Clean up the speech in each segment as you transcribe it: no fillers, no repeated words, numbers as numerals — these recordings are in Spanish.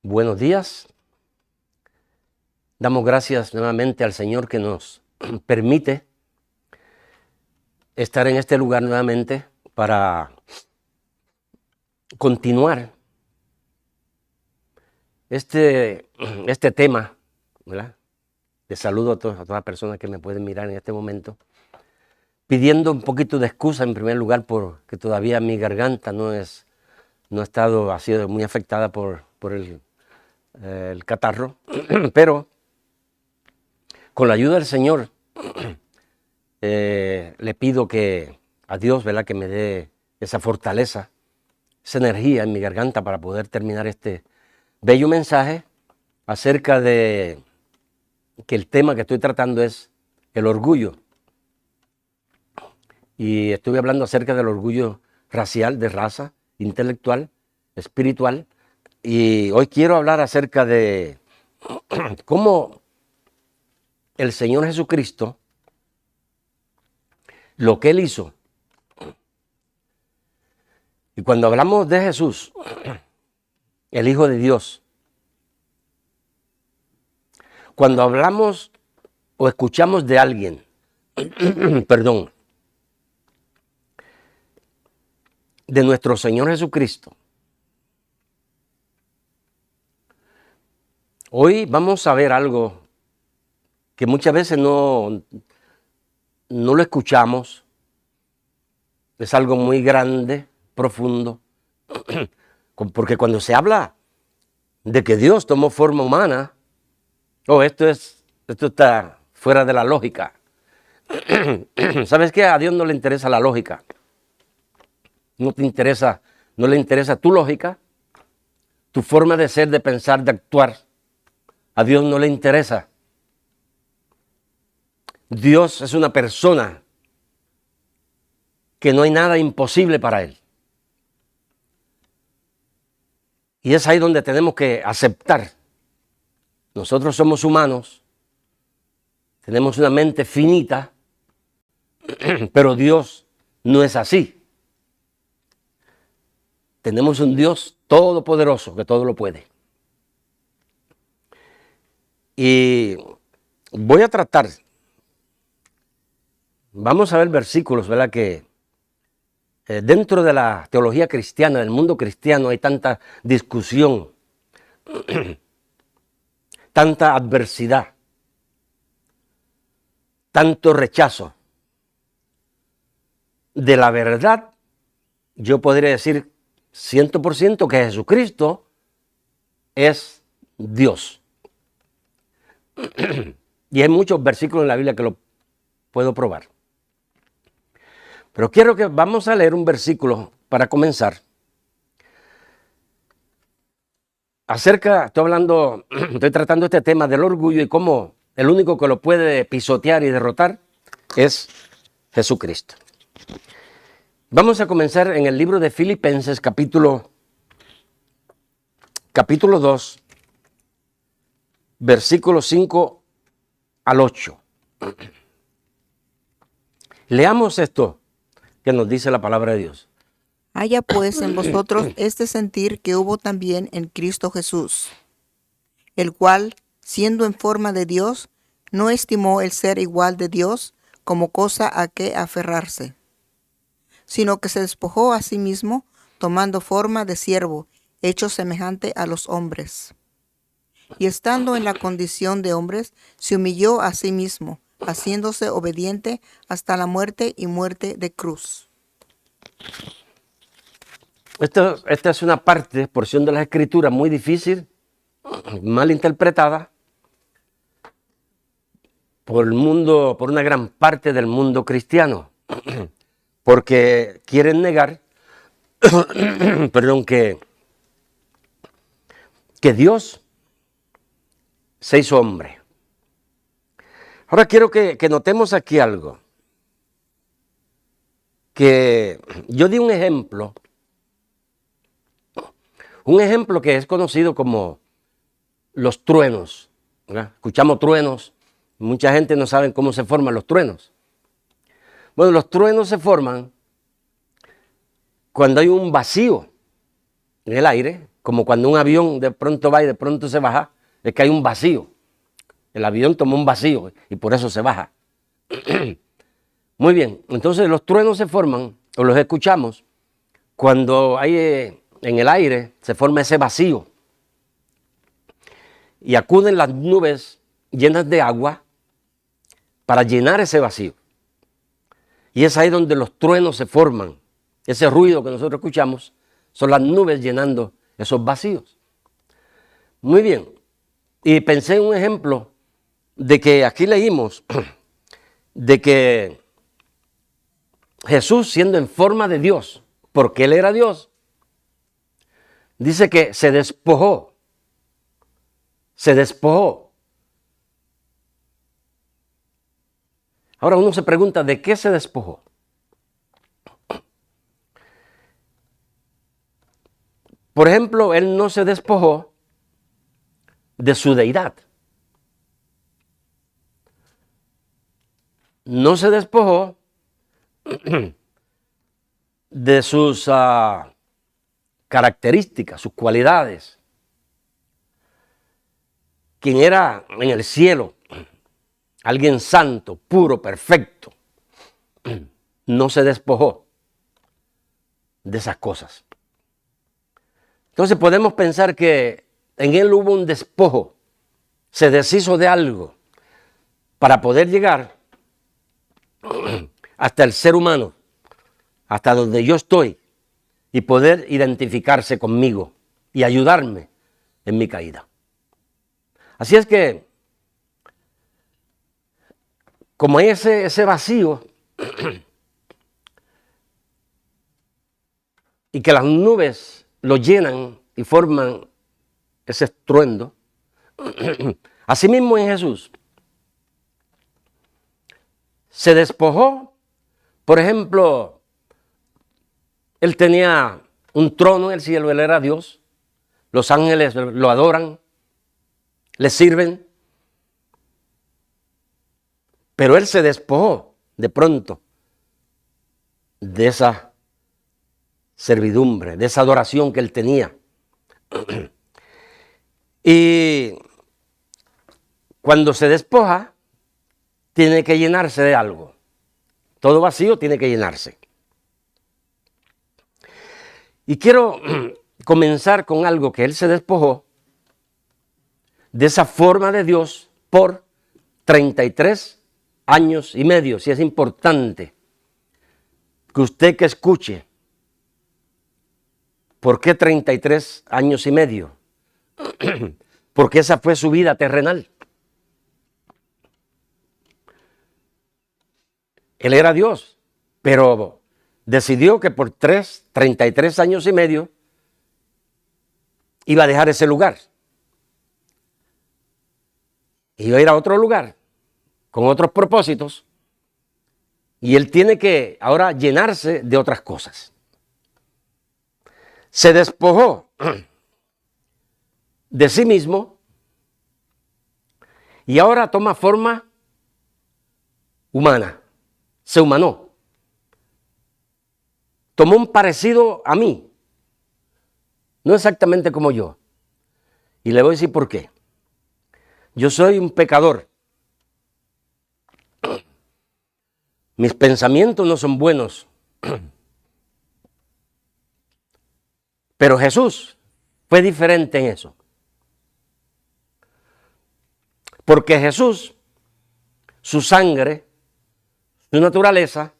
Buenos días. Damos gracias nuevamente al Señor que nos permite estar en este lugar nuevamente para continuar este tema, ¿verdad? Les saludo a todas las personas que me pueden mirar en este momento, pidiendo un poquito de excusa en primer lugar porque todavía mi garganta no ha sido muy afectada por el catarro, pero con la ayuda del Señor le pido a Dios, ¿verdad?, que me dé esa fortaleza, esa energía en mi garganta para poder terminar este bello mensaje acerca de que el tema que estoy tratando es el orgullo. Y estuve hablando acerca del orgullo racial, de raza, intelectual, espiritual. Y hoy quiero hablar acerca de cómo el Señor Jesucristo, lo que Él hizo. Y cuando hablamos de Jesús, el Hijo de Dios, cuando hablamos o escuchamos de alguien, perdón, de nuestro Señor Jesucristo, hoy vamos a ver algo que muchas veces no lo escuchamos. Es algo muy grande, profundo, porque cuando se habla de que Dios tomó forma humana, esto está fuera de la lógica. ¿Sabes qué? A Dios no le interesa la lógica. No le interesa tu lógica, tu forma de ser, de pensar, de actuar. A Dios no le interesa. Dios es una persona que no hay nada imposible para Él. Y es ahí donde tenemos que aceptar. Nosotros somos humanos, tenemos una mente finita, pero Dios no es así. Tenemos un Dios todopoderoso que todo lo puede. Y voy a tratar, vamos a ver versículos, ¿verdad? Que dentro de la teología cristiana, del mundo cristiano, hay tanta discusión, tanta adversidad, tanto rechazo de la verdad. Yo podría decir 100% que Jesucristo es Dios. Y hay muchos versículos en la Biblia que lo puedo probar. Pero quiero que vamos a leer un versículo para comenzar. Estoy tratando este tema del orgullo y cómo el único que lo puede pisotear y derrotar es Jesucristo. Vamos a comenzar en el libro de Filipenses, capítulo 2, versículos 5 al 8. Leamos esto que nos dice la palabra de Dios. Haya pues en vosotros este sentir que hubo también en Cristo Jesús, el cual, siendo en forma de Dios, no estimó el ser igual de Dios como cosa a que aferrarse, sino que se despojó a sí mismo, tomando forma de siervo, hecho semejante a los hombres. Y estando en la condición de hombres, se humilló a sí mismo, haciéndose obediente hasta la muerte y muerte de cruz. Esta es una porción de las Escrituras muy difícil, mal interpretada por una gran parte del mundo cristiano, porque quieren negar, que Dios se hizo hombre. Ahora quiero que notemos aquí algo, que yo di un ejemplo que es conocido como los truenos, ¿verdad? Escuchamos truenos, mucha gente no sabe cómo se forman los truenos. Bueno, los truenos se forman cuando hay un vacío en el aire, como cuando un avión de pronto va y de pronto se baja, es que hay un vacío. El avión tomó un vacío y por eso se baja. Muy bien, entonces los truenos se forman, o los escuchamos, cuando hay en el aire se forma ese vacío y acuden las nubes llenas de agua para llenar ese vacío. Y es ahí donde los truenos se forman. Ese ruido que nosotros escuchamos son las nubes llenando esos vacíos. Muy bien, y pensé en un ejemplo de que aquí leímos de que Jesús, siendo en forma de Dios, porque Él era Dios, dice que se despojó. Se despojó. Ahora uno se pregunta, ¿de qué se despojó? Por ejemplo, Él no se despojó de su deidad. No se despojó de sus características, sus cualidades. Quien era en el cielo, alguien santo, puro, perfecto, no se despojó de esas cosas. Entonces podemos pensar que en Él hubo un despojo, se deshizo de algo para poder llegar hasta el ser humano, hasta donde yo estoy, y poder identificarse conmigo y ayudarme en mi caída. Así es que, como hay ese vacío, y que las nubes lo llenan y forman ese estruendo, asimismo en Jesús se despojó. Por ejemplo, Él tenía un trono en el cielo, Él era Dios, los ángeles lo adoran, le sirven, pero Él se despojó de pronto de esa servidumbre, de esa adoración que Él tenía. Y cuando se despoja, tiene que llenarse de algo. Todo vacío tiene que llenarse. Y quiero comenzar con algo que Él se despojó de esa forma de Dios por 33 años y medio. Si es importante que usted que escuche, ¿por qué 33 años y medio? Porque esa fue su vida terrenal. Él era Dios, pero decidió que por 33 años y medio iba a dejar ese lugar. Iba a ir a otro lugar con otros propósitos y Él tiene que ahora llenarse de otras cosas. Se despojó de sí mismo y ahora toma forma humana. Se humanó. Tomó un parecido a mí. No exactamente como yo. Y le voy a decir por qué. Yo soy un pecador. Mis pensamientos no son buenos. Pero Jesús fue diferente en eso. Porque Jesús, su sangre, su naturaleza,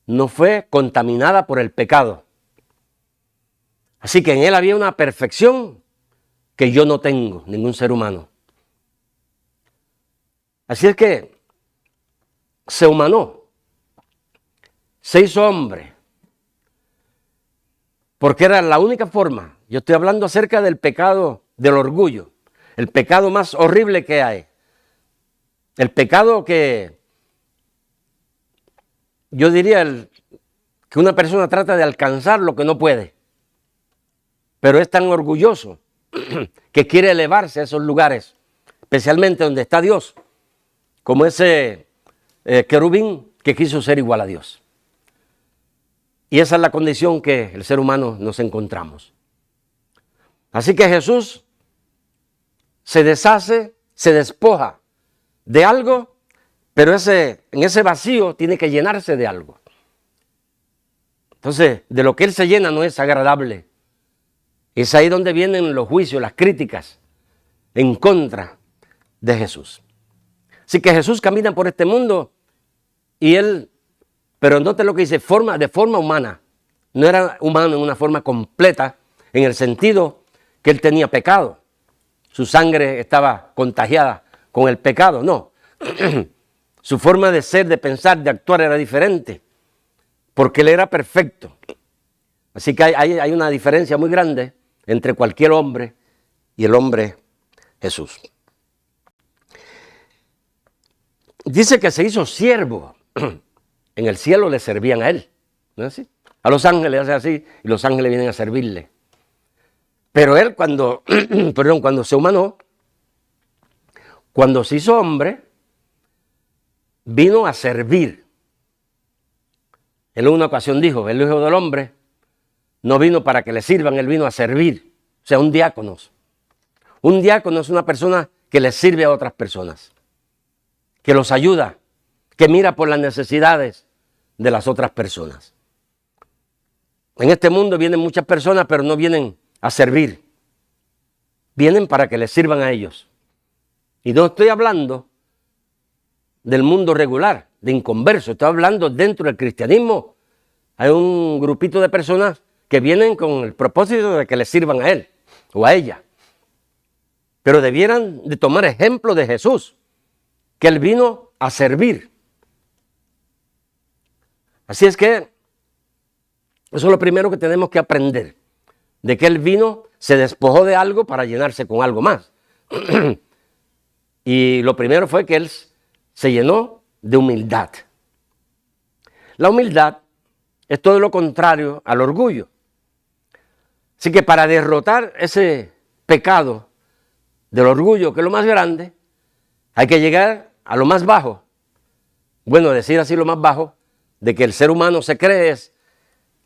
no fue contaminada por el pecado. Así que en Él había una perfección que yo no tengo, ningún ser humano. Así es que se humanó, se hizo hombre, porque era la única forma. Yo estoy hablando acerca del pecado del orgullo, el pecado más horrible que hay. El pecado que yo diría que una persona trata de alcanzar lo que no puede, pero es tan orgulloso que quiere elevarse a esos lugares, especialmente donde está Dios, como ese querubín que quiso ser igual a Dios. Y esa es la condición que el ser humano nos encontramos. Así que Jesús se deshace, se despoja de algo, pero en ese vacío tiene que llenarse de algo. Entonces, de lo que Él se llena no es agradable. Es ahí donde vienen los juicios, las críticas en contra de Jesús. Así que Jesús camina por este mundo y Él, pero note lo que dice, de forma humana. No era humano en una forma completa, en el sentido que Él tenía pecado. Su sangre estaba contagiada con el pecado, no. Su forma de ser, de pensar, de actuar era diferente, porque Él era perfecto. Así que hay una diferencia muy grande entre cualquier hombre y el hombre Jesús. Dice que se hizo siervo. En el cielo le servían a Él, ¿no es así? A los ángeles hace así y los ángeles vienen a servirle. Pero Él cuando se humanó, cuando se hizo hombre, vino a servir. Él en una ocasión dijo, el Hijo del Hombre no vino para que le sirvan, Él vino a servir. O sea, un diácono. Un diácono es una persona que le sirve a otras personas, que los ayuda, que mira por las necesidades de las otras personas. En este mundo vienen muchas personas, pero no vienen a servir. Vienen para que les sirvan a ellos. Y no estoy hablando del mundo regular, de inconverso. Estoy hablando dentro del cristianismo. Hay un grupito de personas que vienen con el propósito de que les sirvan a él o a ella. Pero debieran de tomar ejemplo de Jesús, que Él vino a servir. Así es que eso es lo primero que tenemos que aprender, de que Él vino, se despojó de algo para llenarse con algo más. Y lo primero fue que Él se llenó de humildad. La humildad es todo lo contrario al orgullo. Así que para derrotar ese pecado del orgullo, que es lo más grande, hay que llegar a lo más bajo. Bueno, decir así lo más bajo, de que el ser humano se cree es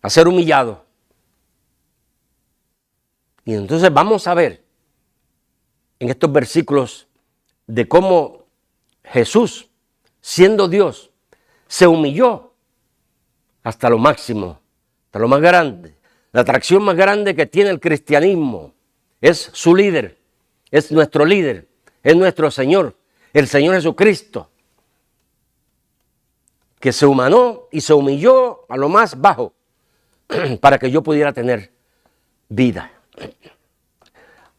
a ser humillado. Y entonces vamos a ver en estos versículos de cómo Jesús, siendo Dios, se humilló hasta lo máximo, hasta lo más grande. La atracción más grande que tiene el cristianismo es su líder, es nuestro líder, es nuestro Señor, el Señor Jesucristo, que se humanó y se humilló a lo más bajo para que yo pudiera tener vida.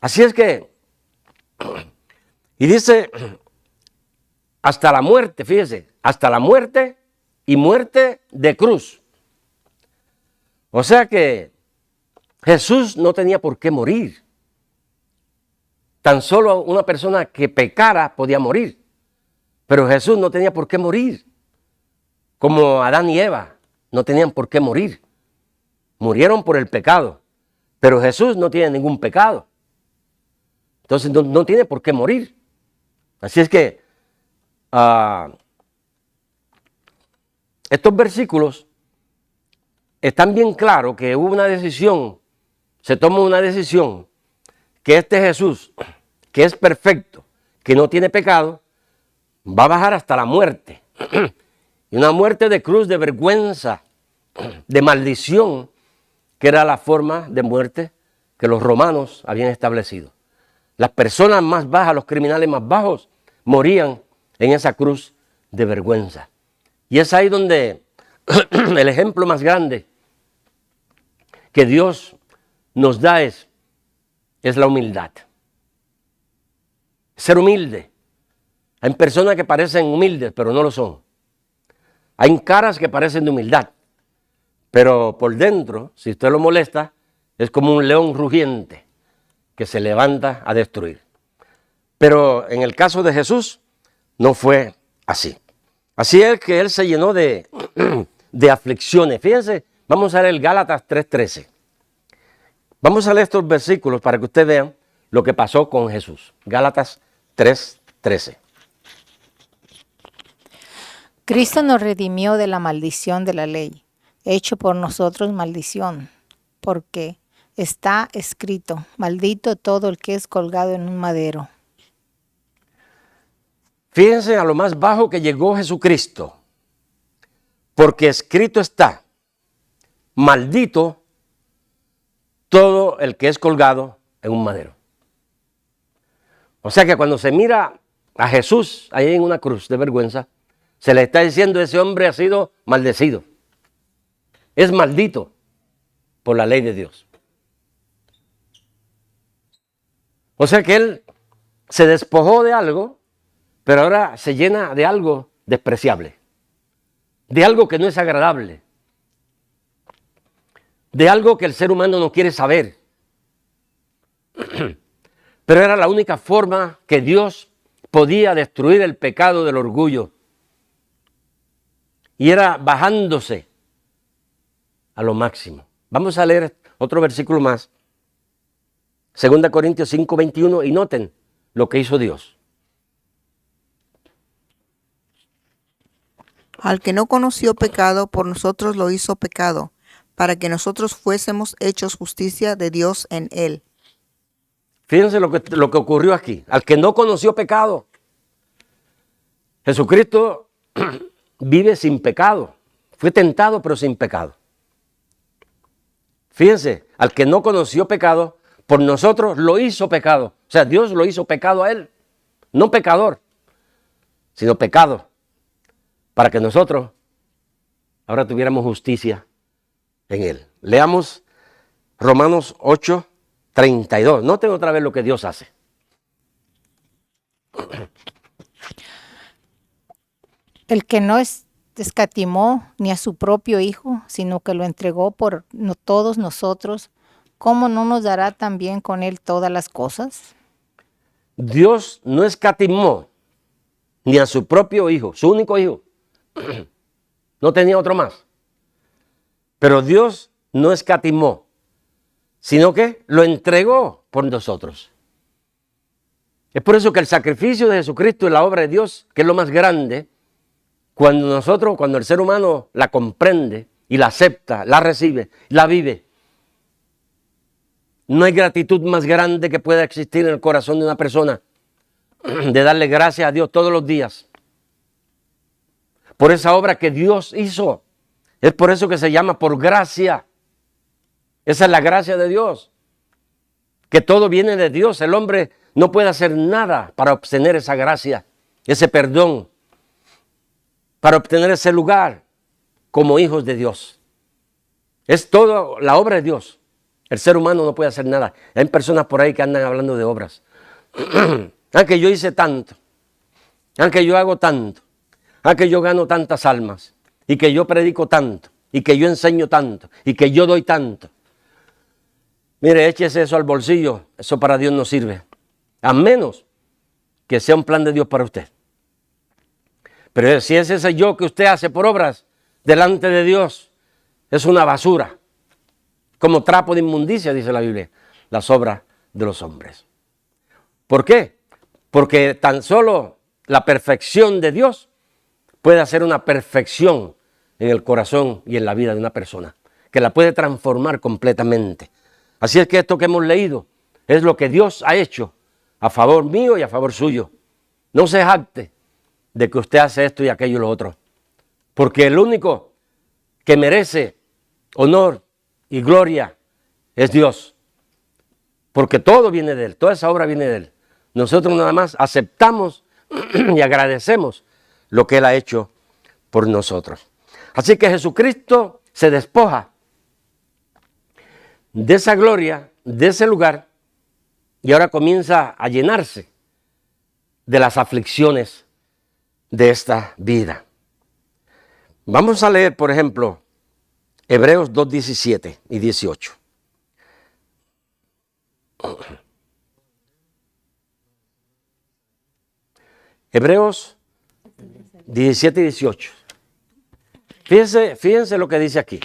Así es que, y dice, hasta la muerte, fíjese, hasta la muerte y muerte de cruz. O sea que Jesús no tenía por qué morir. Tan solo una persona que pecara podía morir, pero Jesús no tenía por qué morir. Como Adán y Eva no tenían por qué morir. Murieron por el pecado, pero Jesús no tiene ningún pecado. Entonces no tiene por qué morir. Así es que estos versículos están bien claros que hubo una decisión, se toma una decisión, que este Jesús, que es perfecto, que no tiene pecado, va a bajar hasta la muerte. Y una muerte de cruz, de vergüenza, de maldición, que era la forma de muerte que los romanos habían establecido. Las personas más bajas, los criminales más bajos, morían en esa cruz de vergüenza. Y es ahí donde el ejemplo más grande que Dios nos da es la humildad. Ser humilde. Hay personas que parecen humildes, pero no lo son. Hay caras que parecen de humildad, pero por dentro, si usted lo molesta, es como un león rugiente que se levanta a destruir. Pero en el caso de Jesús, no fue así. Así es que Él se llenó de aflicciones. Fíjense, vamos a leer Gálatas 3:13. Vamos a leer estos versículos para que ustedes vean lo que pasó con Jesús. Gálatas 3:13. Cristo nos redimió de la maldición de la ley, hecho por nosotros maldición, porque está escrito, maldito todo el que es colgado en un madero. Fíjense a lo más bajo que llegó Jesucristo, porque escrito está, maldito todo el que es colgado en un madero. O sea que cuando se mira a Jesús ahí en una cruz de vergüenza, se le está diciendo ese hombre ha sido maldecido. Es maldito por la ley de Dios. O sea que él se despojó de algo, pero ahora se llena de algo despreciable, de algo que no es agradable, de algo que el ser humano no quiere saber. Pero era la única forma que Dios podía destruir el pecado del orgullo. Y era bajándose a lo máximo. Vamos a leer otro versículo más. 2 Corintios 5, 21, y noten lo que hizo Dios. Al que no conoció pecado, por nosotros lo hizo pecado, para que nosotros fuésemos hechos justicia de Dios en él. Fíjense lo que ocurrió aquí. Al que no conoció pecado. Jesucristo vive sin pecado. Fue tentado pero sin pecado. Fíjense, al que no conoció pecado, por nosotros lo hizo pecado. O sea, Dios lo hizo pecado a él. No pecador, sino pecado. Para que nosotros ahora tuviéramos justicia en él. Leamos Romanos 8, 32. Noten otra vez lo que Dios hace. El que no escatimó ni a su propio Hijo, sino que lo entregó por todos nosotros, ¿cómo no nos dará también con él todas las cosas? Dios no escatimó ni a su propio Hijo, su único Hijo. No tenía otro más. Pero Dios no escatimó, sino que lo entregó por nosotros. Es por eso que el sacrificio de Jesucristo es la obra de Dios, que es lo más grande. Cuando el ser humano la comprende y la acepta, la recibe, la vive, no hay gratitud más grande que pueda existir en el corazón de una persona de darle gracias a Dios todos los días por esa obra que Dios hizo. Es por eso que se llama por gracia. Esa es la gracia de Dios, que todo viene de Dios. El hombre no puede hacer nada para obtener esa gracia, ese perdón, para obtener ese lugar como hijos de Dios. Es toda la obra de Dios. El ser humano no puede hacer nada. Hay personas por ahí que andan hablando de obras. Que yo hice tanto, que yo hago tanto, que yo gano tantas almas, y que yo predico tanto, y que yo enseño tanto, y que yo doy tanto. Mire, échese eso al bolsillo. Eso para Dios no sirve, a menos que sea un plan de Dios para usted. Pero si es ese yo que usted hace por obras delante de Dios, es una basura, como trapo de inmundicia, dice la Biblia, las obras de los hombres. ¿Por qué? Porque tan solo la perfección de Dios puede hacer una perfección en el corazón y en la vida de una persona, que la puede transformar completamente. Así es que esto que hemos leído es lo que Dios ha hecho a favor mío y a favor suyo. No se jacte de que usted hace esto y aquello y lo otro, porque el único que merece honor y gloria es Dios, porque todo viene de Él, toda esa obra viene de Él. Nosotros nada más aceptamos y agradecemos lo que Él ha hecho por nosotros. Así que Jesucristo se despoja de esa gloria, de ese lugar, y ahora comienza a llenarse de las aflicciones de esta vida. Vamos a leer, por ejemplo, Hebreos 2, 17 y 18. Hebreos 17 y 18. Fíjense lo que dice aquí.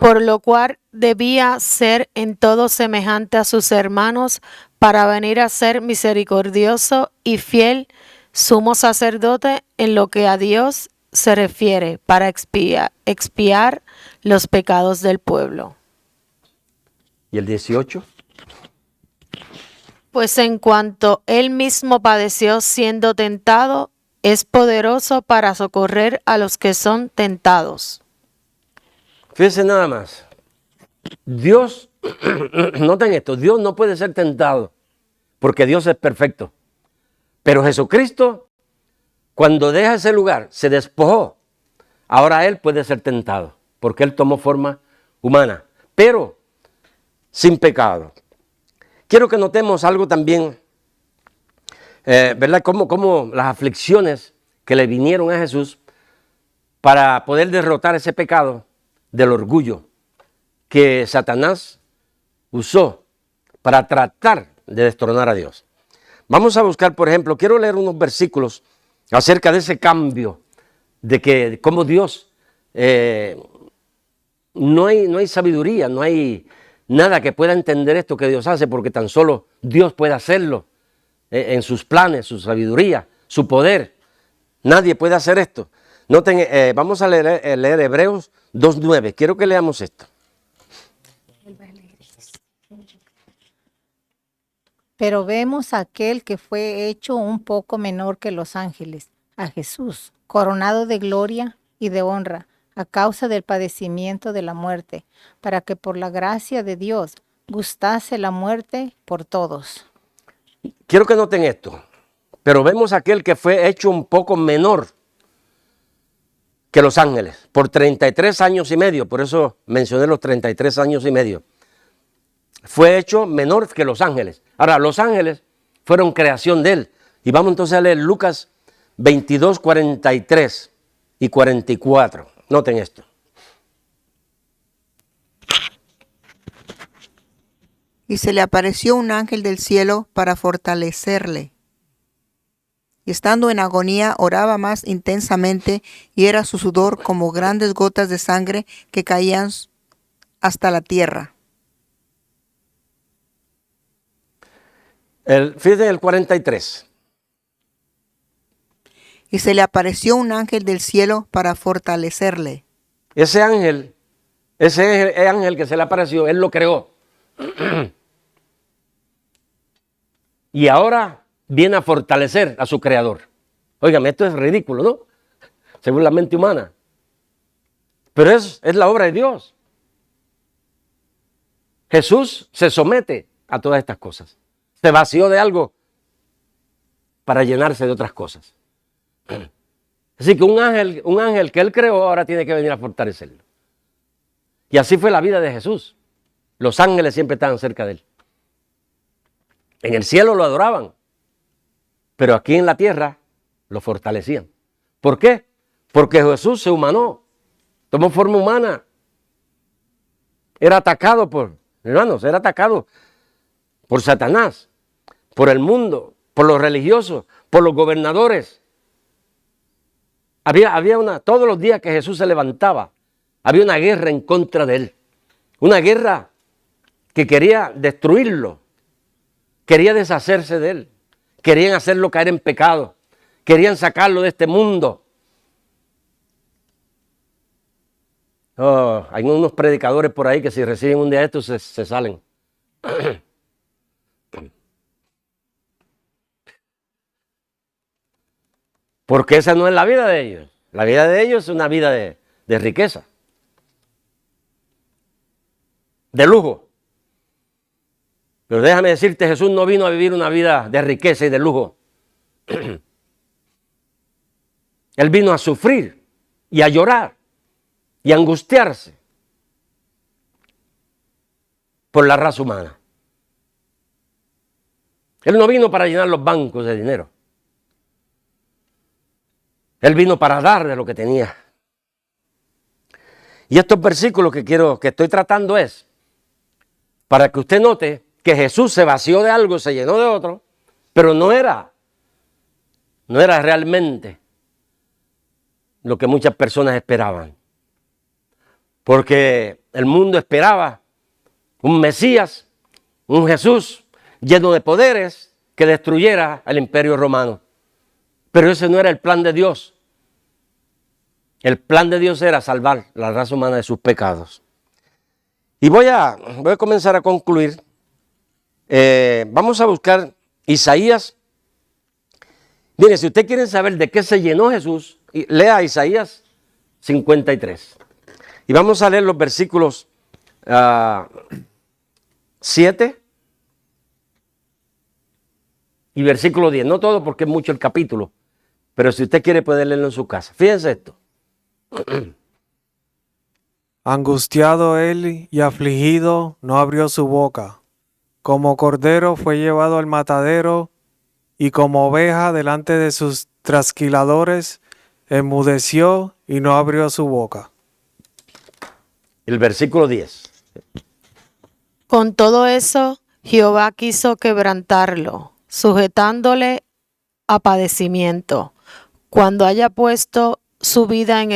Por lo cual debía ser en todo semejante a sus hermanos, para venir a ser misericordioso y fiel sumo sacerdote en lo que a Dios se refiere para expiar los pecados del pueblo. ¿Y el 18? Pues en cuanto él mismo padeció siendo tentado, es poderoso para socorrer a los que son tentados. Fíjense nada más. Dios, noten esto, Dios no puede ser tentado porque Dios es perfecto. Pero Jesucristo, cuando deja ese lugar, se despojó. Ahora Él puede ser tentado porque Él tomó forma humana, pero sin pecado. Quiero que notemos algo también, ¿verdad? Cómo las aflicciones que le vinieron a Jesús para poder derrotar ese pecado del orgullo que Satanás usó para tratar de destronar a Dios. Vamos a buscar, por ejemplo, quiero leer unos versículos acerca de ese cambio, de que como Dios, no hay sabiduría, no hay nada que pueda entender esto que Dios hace, porque tan solo Dios puede hacerlo en sus planes, su sabiduría, su poder. Nadie puede hacer esto. Noten, vamos a leer Hebreos 2:9. Quiero que leamos esto. Pero vemos a aquel que fue hecho un poco menor que los ángeles, a Jesús, coronado de gloria y de honra, a causa del padecimiento de la muerte, para que por la gracia de Dios gustase la muerte por todos. Quiero que noten esto. Pero vemos a aquel que fue hecho un poco menor que los ángeles, por 33 años y medio, por eso mencioné los 33 años y medio. Fue hecho menor que los ángeles. Ahora, los ángeles fueron creación de él. Y vamos entonces a leer Lucas 22, 43 y 44. Noten esto. Y se le apareció un ángel del cielo para fortalecerle. Y estando en agonía, oraba más intensamente, y era su sudor como grandes gotas de sangre que caían hasta la tierra. Fíjense el 43. Y se le apareció un ángel del cielo para fortalecerle. Ese ángel que se le apareció, él lo creó. Y ahora viene a fortalecer a su creador. Óigame, esto es ridículo, ¿no? Según la mente humana. Pero es la obra de Dios. Jesús se somete a todas estas cosas. Se vació de algo para llenarse de otras cosas. Así que un ángel que él creó ahora tiene que venir a fortalecerlo. Y así fue la vida de Jesús. Los ángeles siempre estaban cerca de él. En el cielo lo adoraban, pero aquí en la tierra lo fortalecían. ¿Por qué? Porque Jesús se humanó, tomó forma humana. Era atacado por Satanás, por el mundo, por los religiosos, por los gobernadores. Todos los días que Jesús se levantaba, había una guerra en contra de él. Una guerra que quería destruirlo, quería deshacerse de él, querían hacerlo caer en pecado, querían sacarlo de este mundo. Oh, hay unos predicadores por ahí que si reciben un día de estos se salen. Porque esa no es la vida de ellos. La vida de ellos es una vida de riqueza, de lujo. Pero déjame decirte, Jesús no vino a vivir una vida de riqueza y de lujo. Él vino a sufrir y a llorar y a angustiarse por la raza humana. Él no vino para llenar los bancos de dinero. Él vino para dar de lo que tenía. Y estos versículos que estoy tratando es para que usted note que Jesús se vació de algo, se llenó de otro, pero no era realmente lo que muchas personas esperaban. Porque el mundo esperaba un Mesías, un Jesús lleno de poderes que destruyera el imperio romano. Pero ese no era el plan de Dios. El plan de Dios era salvar la raza humana de sus pecados. Y voy a comenzar a concluir. Vamos a buscar Isaías. Mire, si usted quiere saber de qué se llenó Jesús, lea Isaías 53. Y vamos a leer los versículos 7 y versículo 10. No todo porque es mucho el capítulo, pero si usted quiere puede leerlo en su casa. Fíjense esto. Angustiado él y afligido, no abrió su boca. Como cordero fue llevado al matadero, y como oveja delante de sus trasquiladores, enmudeció y no abrió su boca. El versículo 10. Con todo eso, Jehová quiso quebrantarlo, sujetándole a padecimiento. Cuando haya puesto su vida en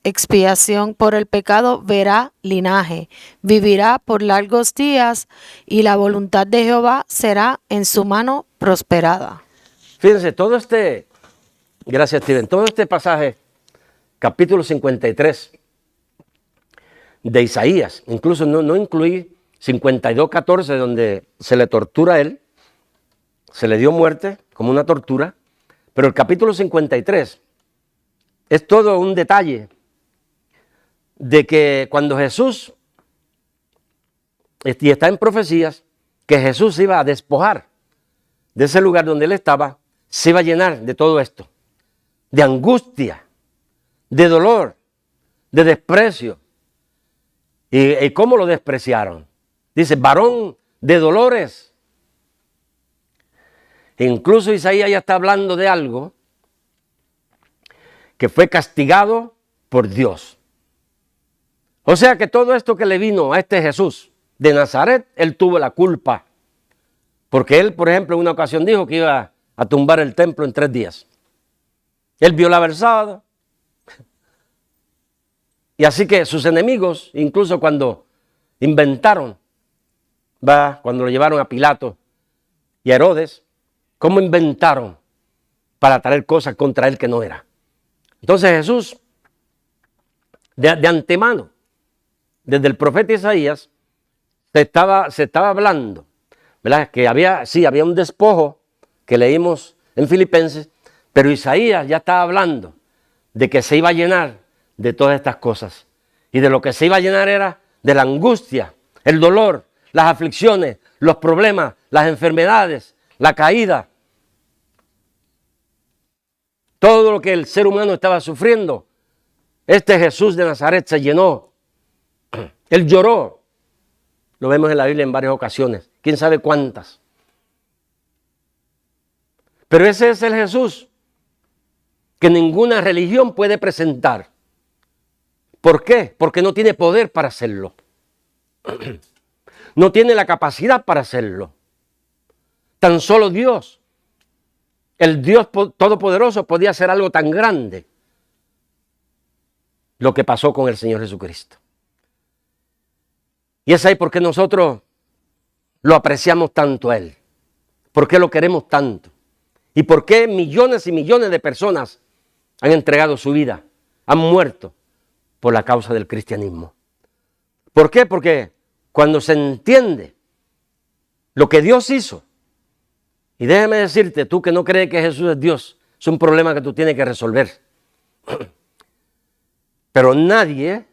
expiación por el pecado, verá linaje, vivirá por largos días, y la voluntad de Jehová será en su mano prosperada. Fíjense, gracias Steven, todo este pasaje, capítulo 53 de Isaías, incluso no incluí 52:14, donde se le tortura a él, se le dio muerte como una tortura, pero el capítulo 53 es todo un detalle de que cuando Jesús, y está en profecías, que Jesús iba a despojar de ese lugar donde él estaba, se iba a llenar de todo esto, de angustia, de dolor, de desprecio. ¿Y cómo lo despreciaron? Dice, varón de dolores. Incluso Isaías ya está hablando de algo que fue castigado por Dios. O sea que todo esto que le vino a este Jesús de Nazaret, él tuvo la culpa. Porque él, por ejemplo, en una ocasión dijo que iba a tumbar el templo en 3 días. Él violaba el sábado. Y así que sus enemigos, incluso cuando inventaron, cuando lo llevaron a Pilato y a Herodes, ¿cómo inventaron para traer cosas contra él que no era? Entonces Jesús, de antemano, desde el profeta Isaías, se estaba hablando, ¿verdad? Que había un despojo que leímos en Filipenses, pero Isaías ya estaba hablando de que se iba a llenar de todas estas cosas. Y de lo que se iba a llenar era de la angustia, el dolor, las aflicciones, los problemas, las enfermedades, la caída. Todo lo que el ser humano estaba sufriendo, este Jesús de Nazaret se llenó. Él lloró. Lo vemos en la Biblia en varias ocasiones. ¿Quién sabe cuántas? Pero ese es el Jesús que ninguna religión puede presentar. ¿Por qué? Porque no tiene poder para hacerlo. No tiene la capacidad para hacerlo. Tan solo Dios, el Dios Todopoderoso, podía hacer algo tan grande. Lo que pasó con el Señor Jesucristo. Y es ahí porque nosotros lo apreciamos tanto a Él. ¿Por qué lo queremos tanto? ¿Y por qué millones y millones de personas han entregado su vida, han muerto por la causa del cristianismo? ¿Por qué? Porque cuando se entiende lo que Dios hizo, y déjame decirte, tú que no crees que Jesús es Dios, es un problema que tú tienes que resolver. Pero nadie,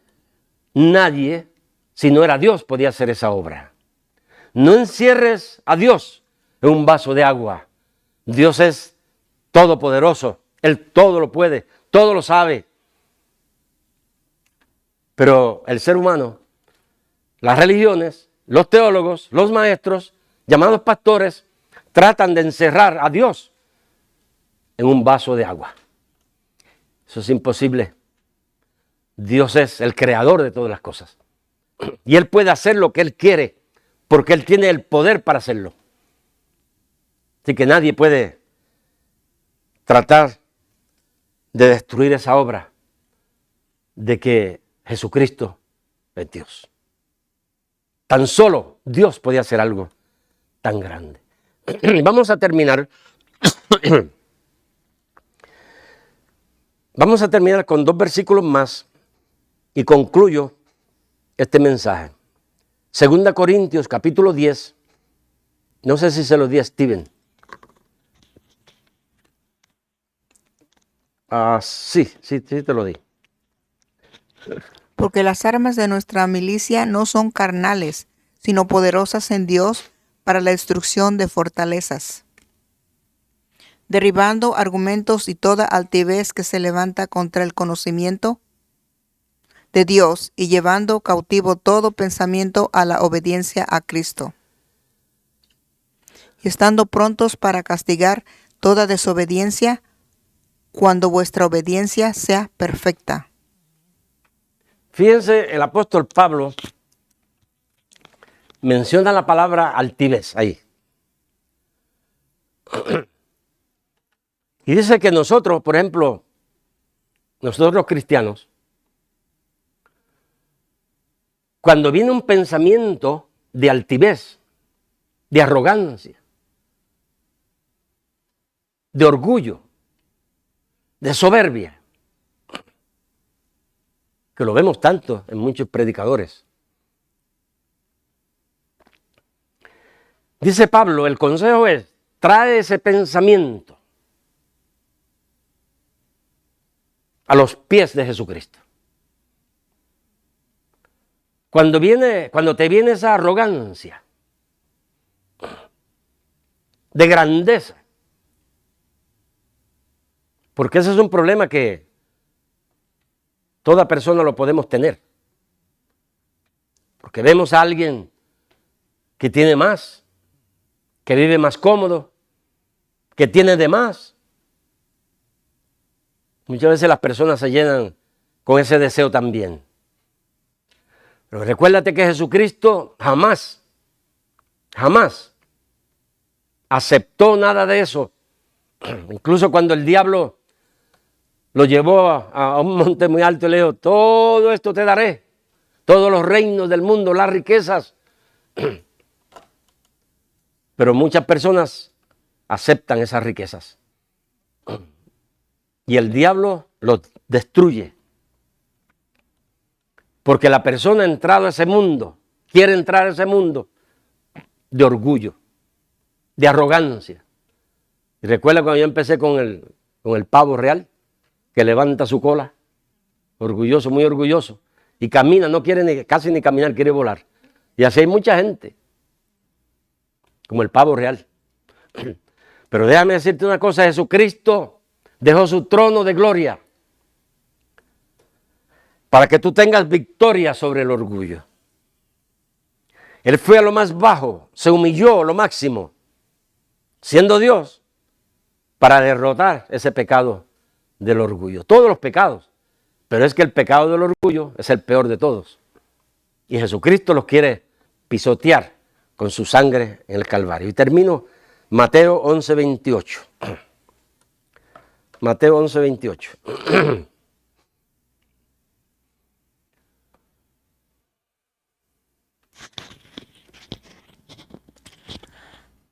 si no era Dios, podía hacer esa obra. No encierres a Dios en un vaso de agua. Dios es todopoderoso, Él todo lo puede, todo lo sabe. Pero el ser humano, las religiones, los teólogos, los maestros, llamados pastores, tratan de encerrar a Dios en un vaso de agua. Eso es imposible. Dios es el creador de todas las cosas. Y Él puede hacer lo que Él quiere, porque Él tiene el poder para hacerlo. Así que nadie puede tratar de destruir esa obra de que Jesucristo es Dios. Tan solo Dios podía hacer algo tan grande. Vamos a terminar Vamos a terminar con 2 versículos más y concluyo este mensaje. 2 Corintios capítulo 10. No sé si se lo di a Steven. Sí, te lo di. Porque las armas de nuestra milicia no son carnales, sino poderosas en Dios para la destrucción de fortalezas, derribando argumentos y toda altivez que se levanta contra el conocimiento de Dios y llevando cautivo todo pensamiento a la obediencia a Cristo, y estando prontos para castigar toda desobediencia cuando vuestra obediencia sea perfecta. Fíjense, el apóstol Pablo menciona la palabra altivez ahí. Y dice que nosotros, por ejemplo, nosotros los cristianos, cuando viene un pensamiento de altivez, de arrogancia, de orgullo, de soberbia, que lo vemos tanto en muchos predicadores. Dice Pablo, el consejo es, trae ese pensamiento a los pies de Jesucristo. Cuando te viene esa arrogancia de grandeza, porque ese es un problema que toda persona lo podemos tener. Porque vemos a alguien que tiene más, que vive más cómodo, que tiene de más. Muchas veces las personas se llenan con ese deseo también. Pero recuérdate que Jesucristo jamás aceptó nada de eso. Incluso cuando el diablo lo llevó a un monte muy alto y le dijo, todo esto te daré, todos los reinos del mundo, las riquezas. Pero muchas personas aceptan esas riquezas. Y el diablo los destruye. Porque la persona ha entrado a ese mundo, quiere entrar a ese mundo de orgullo, de arrogancia. Y recuerda cuando yo empecé con el pavo real, que levanta su cola, orgulloso, muy orgulloso, y camina, no quiere casi ni caminar, quiere volar. Y así hay mucha gente, como el pavo real. Pero déjame decirte una cosa, Jesucristo dejó su trono de gloria para que tú tengas victoria sobre el orgullo. Él fue a lo más bajo, se humilló a lo máximo, siendo Dios, para derrotar ese pecado del orgullo. Todos los pecados, pero es que el pecado del orgullo es el peor de todos. Y Jesucristo los quiere pisotear con su sangre en el Calvario. Y termino Mateo 11:28. Mateo 11:28.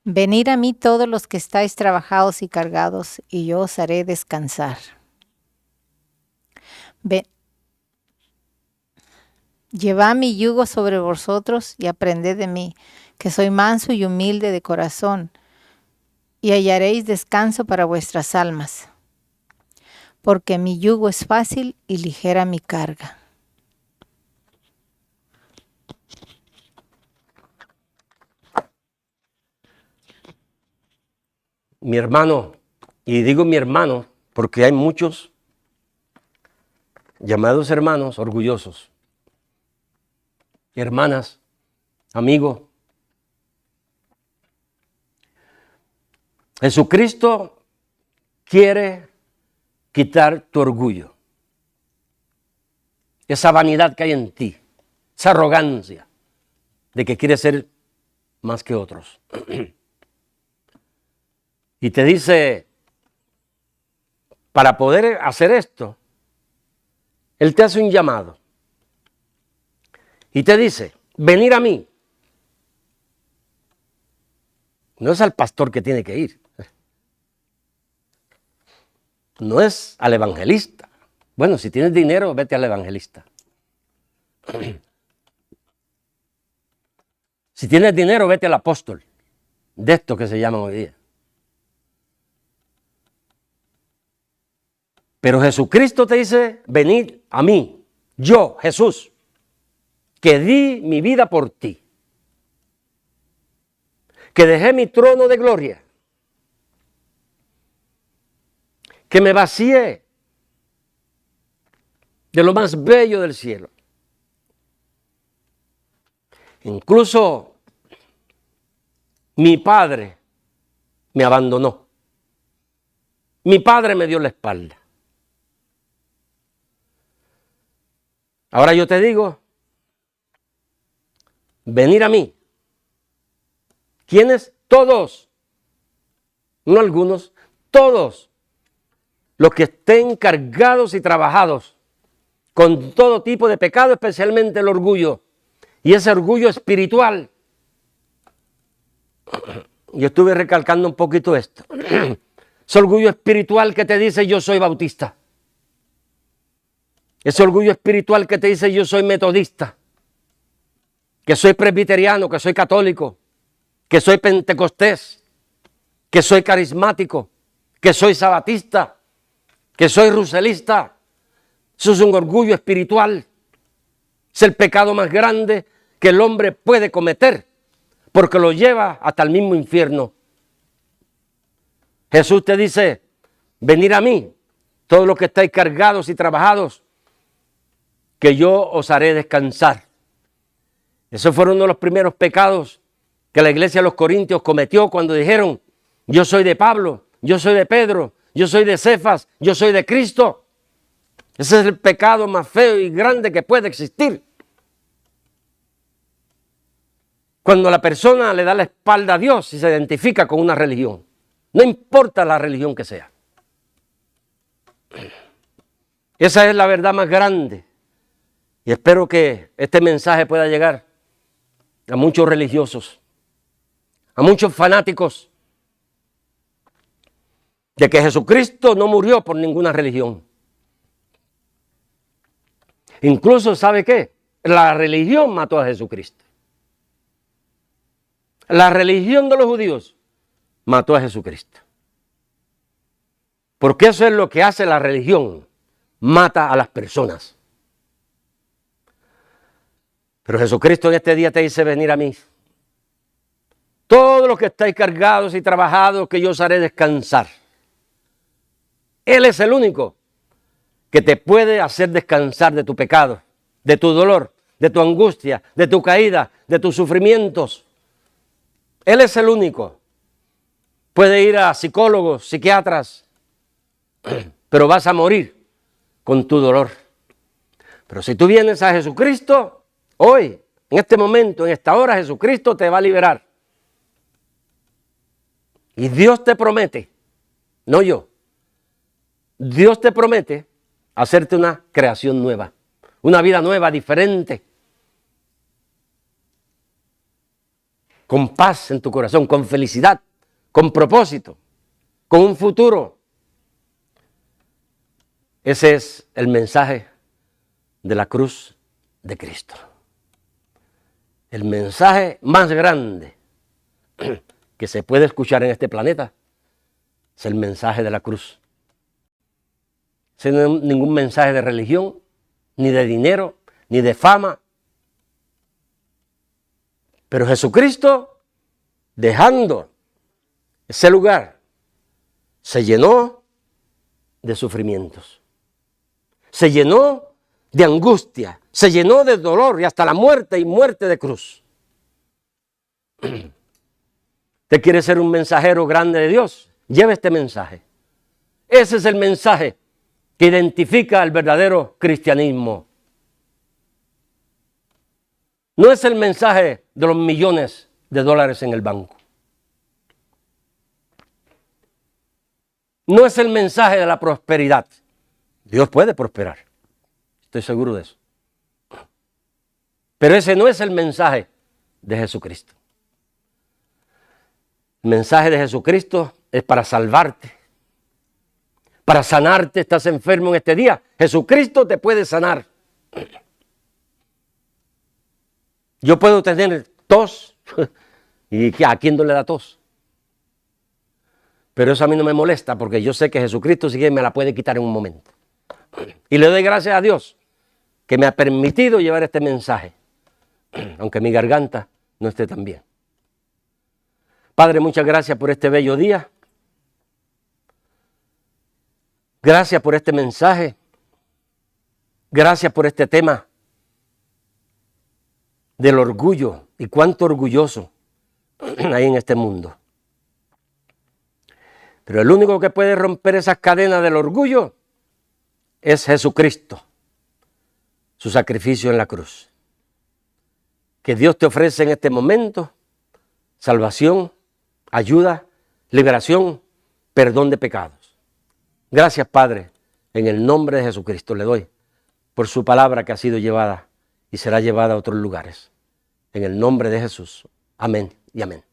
Venid a mí todos los que estáis trabajados y cargados, y yo os haré descansar. Llevad mi yugo sobre vosotros y aprended de mí, que soy manso y humilde de corazón, y hallaréis descanso para vuestras almas. Porque mi yugo es fácil y ligera mi carga. Mi hermano, y digo mi hermano porque hay muchos llamados hermanos orgullosos, hermanas, amigos. Jesucristo quiere quitar tu orgullo, esa vanidad que hay en ti, esa arrogancia de que quieres ser más que otros. Y te dice, para poder hacer esto, Él te hace un llamado. Y te dice, venir a mí. No es al pastor que tiene que ir. No es al evangelista, Bueno, si tienes dinero, vete al evangelista. Si tienes dinero, vete al apóstol. De estos que se llaman hoy día. Pero Jesucristo te dice, venid a mí, yo, Jesús, que di mi vida por ti, que dejé mi trono de gloria, que me vacié de lo más bello del cielo. Incluso mi padre me abandonó. Mi padre me dio la espalda. Ahora yo te digo, venir a mí. ¿Quiénes? Todos. No algunos, todos. Los que estén cargados y trabajados con todo tipo de pecado, especialmente el orgullo. Y ese orgullo espiritual. Yo estuve recalcando un poquito esto. Ese orgullo espiritual que te dice yo soy bautista. Ese orgullo espiritual que te dice yo soy metodista, que soy presbiteriano, que soy católico, que soy pentecostés, que soy carismático, que soy sabatista, que soy ruselista. Eso es un orgullo espiritual. Es el pecado más grande que el hombre puede cometer, porque lo lleva hasta el mismo infierno. Jesús te dice, venid a mí, todos los que estáis cargados y trabajados, que yo os haré descansar. Esos fueron uno de los primeros pecados que la iglesia de los Corintios cometió cuando dijeron, yo soy de Pablo, yo soy de Pedro, yo soy de Cefas, yo soy de Cristo. Ese es el pecado más feo y grande que puede existir. Cuando la persona le da la espalda a Dios y se identifica con una religión, no importa la religión que sea. Esa es la verdad más grande. Y espero que este mensaje pueda llegar a muchos religiosos, a muchos fanáticos, de que Jesucristo no murió por ninguna religión. Incluso, ¿sabe qué? La religión mató a Jesucristo. La religión de los judíos mató a Jesucristo. Porque eso es lo que hace la religión, mata a las personas. Pero Jesucristo en este día te dice, venir a mí. Todos los que estáis cargados y trabajados, que yo os haré descansar. Él es el único que te puede hacer descansar de tu pecado, de tu dolor, de tu angustia, de tu caída, de tus sufrimientos. Él es el único. Puede ir a psicólogos, psiquiatras, pero vas a morir con tu dolor. Pero si tú vienes a Jesucristo, hoy, en este momento, en esta hora, Jesucristo te va a liberar. Y Dios te promete, no yo, Dios te promete hacerte una creación nueva, una vida nueva, diferente, con paz en tu corazón, con felicidad, con propósito, con un futuro. Ese es el mensaje de la cruz de Cristo. El mensaje más grande que se puede escuchar en este planeta es el mensaje de la cruz. Ese no es ningún mensaje de religión, ni de dinero, ni de fama. Pero Jesucristo, dejando ese lugar, se llenó de sufrimientos. Se llenó de angustia, se llenó de dolor y hasta la muerte y muerte de cruz. ¿Usted quiere ser un mensajero grande de Dios? Lleve este mensaje. Ese es el mensaje que identifica el verdadero cristianismo. No es el mensaje de los millones de dólares en el banco. No es el mensaje de la prosperidad. Dios puede prosperar. Estoy seguro de eso. Pero ese no es el mensaje de Jesucristo. El mensaje de Jesucristo es para salvarte, para sanarte. Estás enfermo en este día, Jesucristo te puede sanar. Yo puedo tener tos, y ¿a quién no le da tos? Pero eso a mí no me molesta, porque yo sé que Jesucristo sí que me la puede quitar en un momento. Y le doy gracias a Dios que me ha permitido llevar este mensaje, aunque mi garganta no esté tan bien. Padre, muchas gracias por este bello día. Gracias por este mensaje. Gracias por este tema del orgullo y cuánto orgulloso hay en este mundo. Pero el único que puede romper esas cadenas del orgullo es Jesucristo, su sacrificio en la cruz. Que Dios te ofrece en este momento salvación, ayuda, liberación, perdón de pecados. Gracias, Padre, en el nombre de Jesucristo le doy por su palabra que ha sido llevada y será llevada a otros lugares. En el nombre de Jesús. Amén y amén.